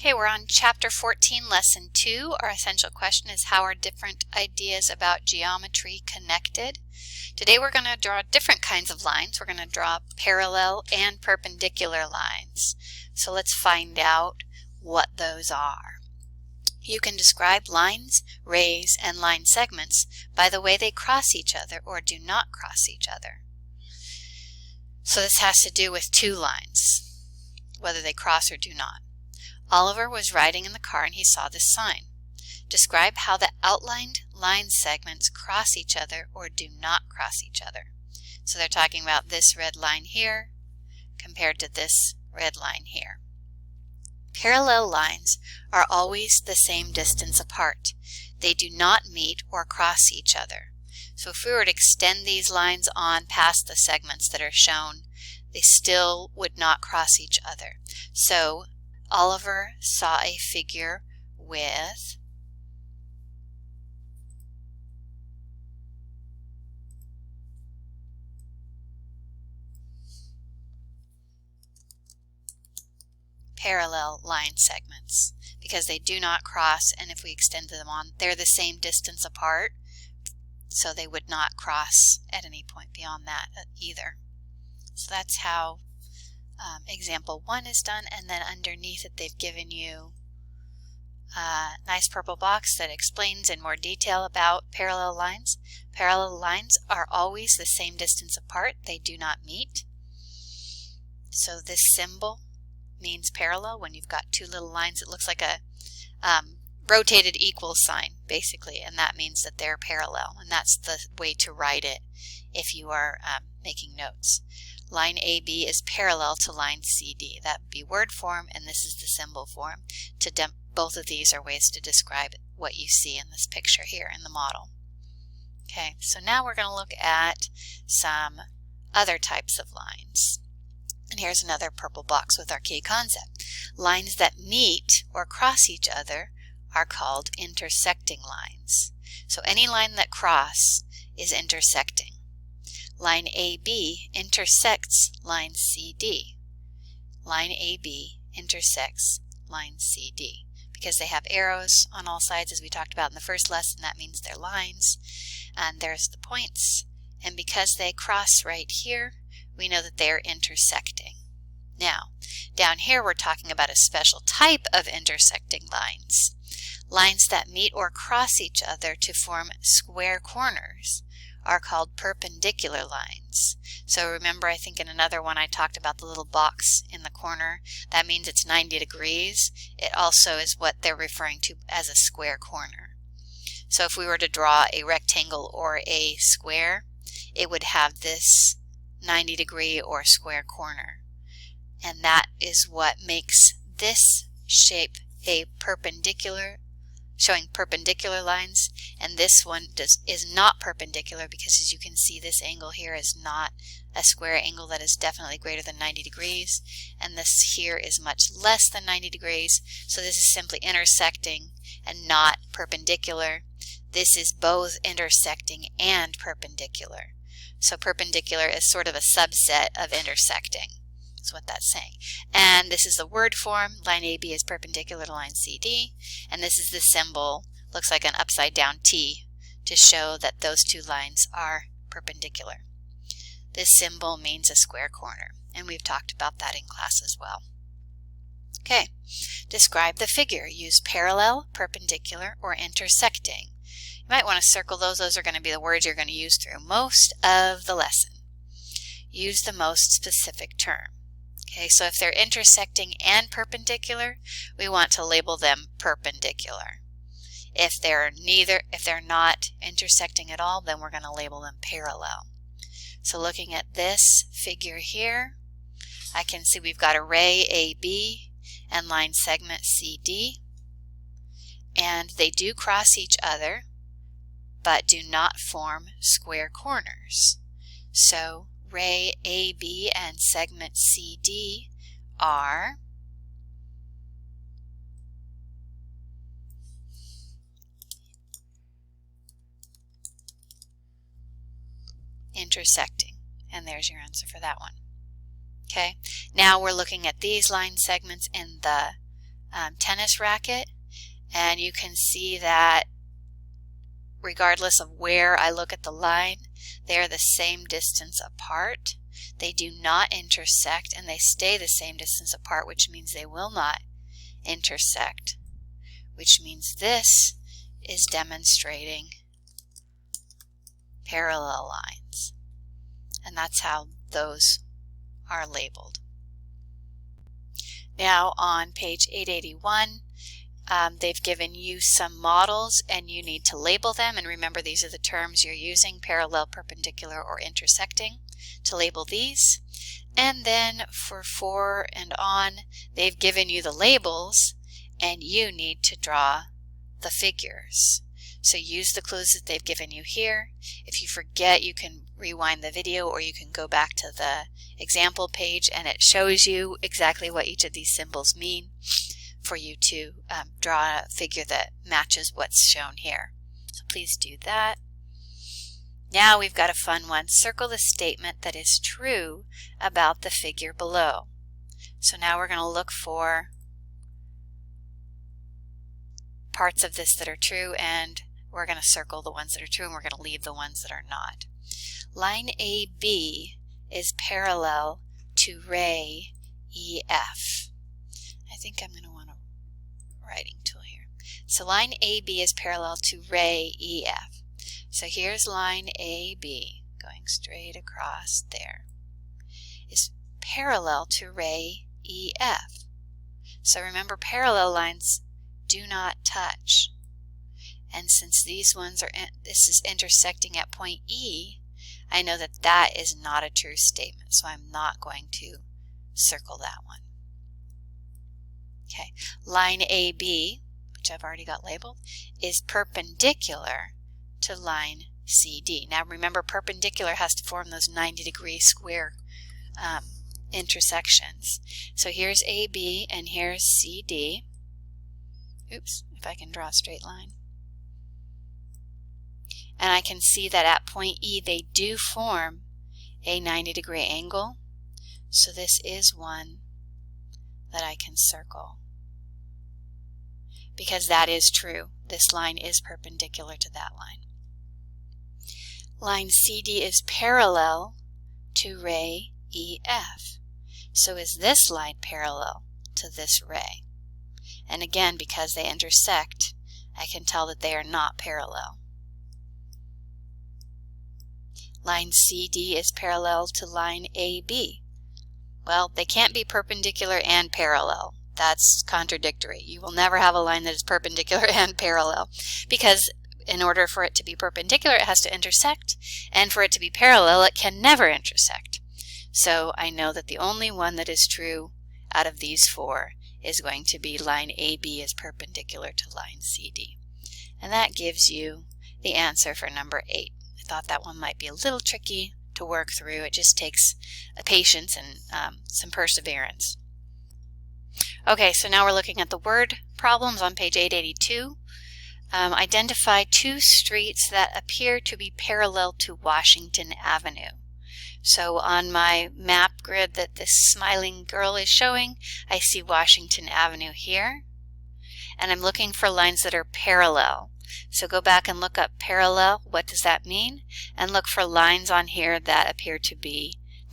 Okay, we're on Chapter 14, Lesson 2. Our essential question is, how are different ideas about geometry connected? Today we're going to draw different kinds of lines. We're going to draw parallel and perpendicular lines. So let's find out what those are. You can describe lines, rays, and line segments by the way they cross each other or do not cross each other. So this has to do with two lines, whether they cross or do not. Oliver was riding in the car and he saw this sign. Describe how the outlined line segments cross each other or do not cross each other. So they're talking about this red line here compared to this red line here. Parallel lines are always the same distance apart. They do not meet or cross each other. So if we were to extend these lines on past the segments that are shown, they still would not cross each other. So Oliver saw a figure with parallel line segments because they do not cross, and if we extend them on, they're the same distance apart, so they would not cross at any point beyond that either. So that's how example 1 is done, and then underneath it they've given you a nice purple box that explains in more detail about parallel lines. Parallel lines are always the same distance apart. They do not meet. So this symbol means parallel. When you've got two little lines, it looks like a rotated equal sign basically, and that means that they're parallel, and that's the way to write it if you are making notes. Line AB is parallel to line CD. That would be word form, and this is the symbol form. Both of these are ways to describe what you see in this picture here in the model. Okay, so now we're going to look at some other types of lines. And here's another purple box with our key concept. Lines that meet or cross each other are called intersecting lines. So any line that crosses is intersecting. Line AB intersects line CD. Line AB intersects line CD. Because they have arrows on all sides, as we talked about in the first lesson, that means they're lines. And there's the points. And because they cross right here, we know that they're intersecting. Now, down here we're talking about a special type of intersecting lines. Lines that meet or cross each other to form square corners are called perpendicular lines. So remember, I think in another one I talked about the little box in the corner. That means it's 90 degrees. It also is what they're referring to as a square corner. So if we were to draw a rectangle or a square, it would have this 90 degree or square corner. And that is what makes this shape a perpendicular, showing perpendicular lines, and this one is not perpendicular because, as you can see, this angle here is not a square angle that is definitely greater than 90 degrees, and this here is much less than 90 degrees, so this is simply intersecting and not perpendicular. This is both intersecting and perpendicular. So perpendicular is sort of a subset of intersecting. That's what that's saying. And this is the word form. Line AB is perpendicular to line CD. And this is the symbol. Looks like an upside down T to show that those two lines are perpendicular. This symbol means a square corner. And we've talked about that in class as well. Okay. Describe the figure. Use parallel, perpendicular, or intersecting. You might want to circle those. Those are going to be the words you're going to use through most of the lesson. Use the most specific term. Okay, so if they're intersecting and perpendicular, we want to label them perpendicular. If they're not intersecting at all, then we're going to label them parallel. So looking at this figure here, I can see we've got a ray AB and line segment CD, and they do cross each other, but do not form square corners. So ray AB and segment CD are intersecting, and there's your answer for that one. Okay, now we're looking at these line segments in the tennis racket, and you can see that regardless of where I look at the line, they are the same distance apart. They do not intersect, and they stay the same distance apart, which means they will not intersect, which means this is demonstrating parallel lines. And that's how those are labeled. Now on page 881, they've given you some models and you need to label them, and remember these are the terms you're using: parallel, perpendicular, or intersecting, to label these. And then for 4 and on, they've given you the labels and you need to draw the figures. So use the clues that they've given you here. If you forget, you can rewind the video or you can go back to the example page and it shows you exactly what each of these symbols mean for you to draw a figure that matches what's shown here. So please do that. Now we've got a fun one. Circle the statement that is true about the figure below. So now we're going to look for parts of this that are true, and we're going to circle the ones that are true and we're going to leave the ones that are not. Line AB is parallel to ray EF. I think I'm going to want a writing tool here. So line AB is parallel to ray EF. So here's line AB going straight across there, is parallel to ray EF. So remember, parallel lines do not touch. And since these ones this is intersecting at point E, I know that that is not a true statement, so I'm not going to circle that one. Okay, line AB, which I've already got labeled, is perpendicular to line CD. Now remember, perpendicular has to form those 90-degree square intersections. So here's AB and here's CD. Oops, if I can draw a straight line. And I can see that at point E they do form a 90-degree angle. So this is one that I can circle, because that is true. This line is perpendicular to that line. Line CD is parallel to ray EF. So is this line parallel to this ray? And again, because they intersect, I can tell that they are not parallel. Line CD is parallel to line AB. Well, they can't be perpendicular and parallel. That's contradictory. You will never have a line that is perpendicular and parallel, because in order for it to be perpendicular, it has to intersect, and for it to be parallel, it can never intersect. So I know that the only one that is true out of these four is going to be line AB is perpendicular to line CD. And that gives you the answer for number 8. I thought that one might be a little tricky to work through. It just takes patience and some perseverance. Okay, so now we're looking at the word problems on page 882. Identify 2 streets that appear to be parallel to Washington Avenue. So on my map grid that this smiling girl is showing, I see Washington Avenue here, and I'm looking for lines that are parallel. So go back and look up parallel. What does that mean? And look for lines on here that appear to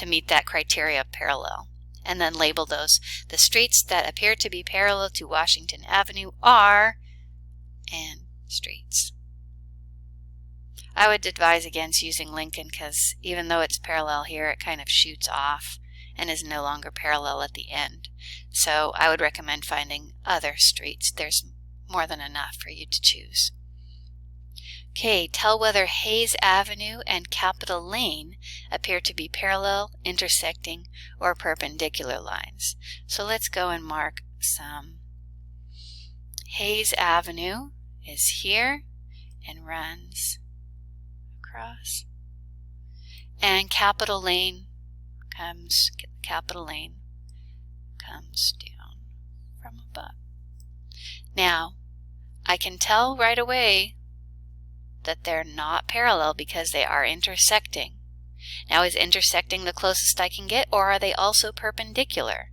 meet that criteria of parallel. And then label those. The streets that appear to be parallel to Washington Avenue are, and streets. I would advise against using Lincoln, because even though it's parallel here, it kind of shoots off and is no longer parallel at the end. So I would recommend finding other streets. There's more than enough for you to choose. Okay, tell whether Hayes Avenue and Capitol Lane appear to be parallel, intersecting, or perpendicular lines. So let's go and mark some. Hayes Avenue is here and runs across. And Capitol Lane comes down from above. Now, I can tell right away that they're not parallel because they are intersecting. Now, is intersecting the closest I can get, or are they also perpendicular?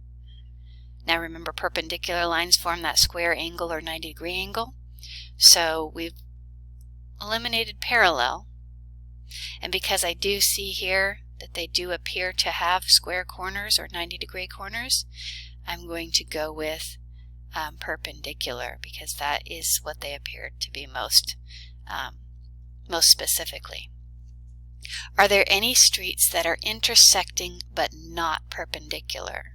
Now remember, perpendicular lines form that square angle or 90-degree angle. So we've eliminated parallel. And because I do see here that they do appear to have square corners or 90-degree corners, I'm going to go with perpendicular, because that is what they appear to be most specifically. Are there any streets that are intersecting but not perpendicular?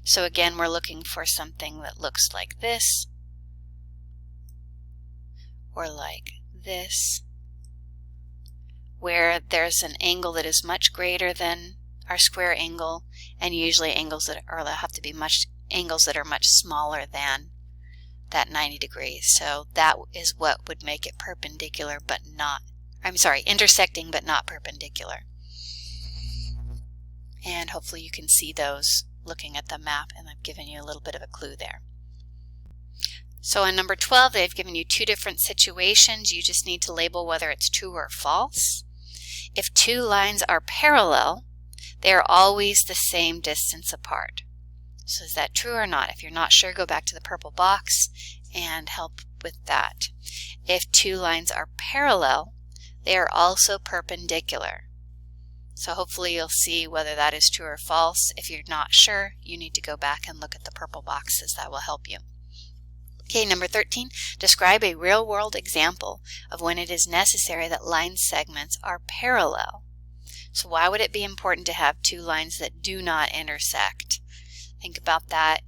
So again, we're looking for something that looks like this, or like this, where there's an angle that is much greater than our square angle, and usually angles that have to be angles that are much smaller than that 90 degrees. So that is what would make it perpendicular but not, intersecting but not perpendicular. And hopefully you can see those looking at the map, and I've given you a little bit of a clue there. So on number 12, they've given you two different situations. You just need to label whether it's true or false. If two lines are parallel, they are always the same distance apart. So is that true or not? If you're not sure, go back to the purple box and help with that. If two lines are parallel, they are also perpendicular. So hopefully you'll see whether that is true or false. If you're not sure, you need to go back and look at the purple boxes. That will help you. Okay, number 13, describe a real-world example of when it is necessary that line segments are parallel. So why would it be important to have two lines that do not intersect? Think about that.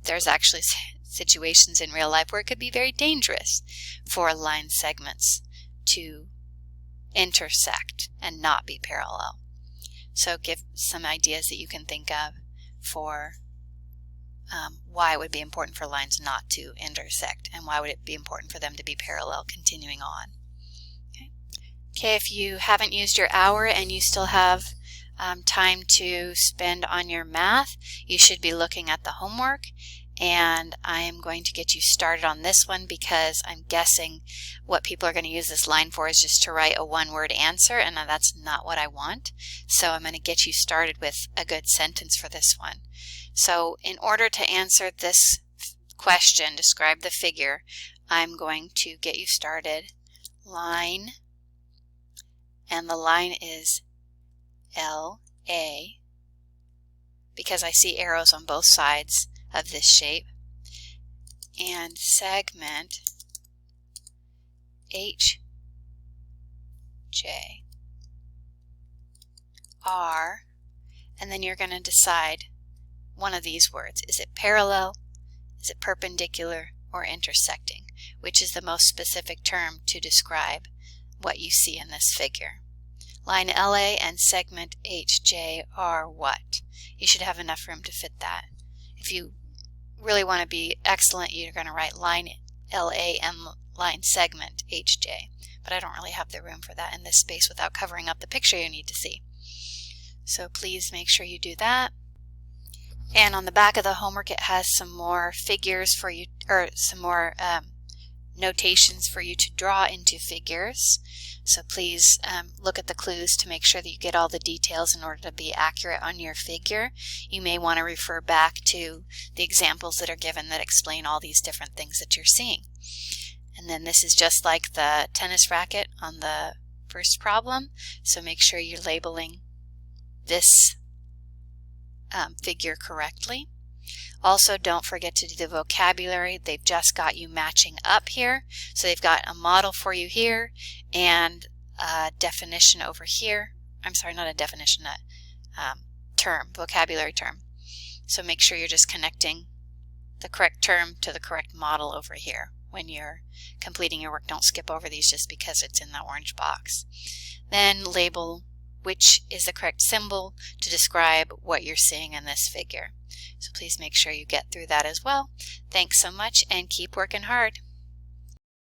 There's actually situations in real life where it could be very dangerous for line segments to intersect and not be parallel. So give some ideas that you can think of for why it would be important for lines not to intersect, and why would it be important for them to be parallel continuing on. Okay, if you haven't used your hour and you still have time to spend on your math, you should be looking at the homework, and I am going to get you started on this one because I'm guessing what people are going to use this line for is just to write a one-word answer, and that's not what I want. So I'm going to get you started with a good sentence for this one. So in order to answer this question, describe the figure, I'm going to get you started. Line, and the line is LA, because I see arrows on both sides of this shape, and segment HJ R, and then you're going to decide one of these words. Is it parallel, is it perpendicular, or intersecting? Which is the most specific term to describe what you see in this figure? Line LA and segment HJ are what? You should have enough room to fit that. If you really want to be excellent, you're going to write line LA and line segment HJ. But I don't really have the room for that in this space without covering up the picture you need to see. So please make sure you do that. And on the back of the homework, it has some more figures for you, or some more notations for you to draw into figures. So please look at the clues to make sure that you get all the details in order to be accurate on your figure. You may want to refer back to the examples that are given that explain all these different things that you're seeing. And then this is just like the tennis racket on the first problem, so make sure you're labeling this figure correctly. Also, don't forget to do the vocabulary. They've just got you matching up here. So they've got a model for you here and a definition over here. I'm sorry, not a definition, a term, vocabulary term. So make sure you're just connecting the correct term to the correct model over here. When you're completing your work, don't skip over these just because it's in the orange box. Then label which is the correct symbol to describe what you're seeing in this figure. So please make sure you get through that as well. Thanks so much and keep working hard.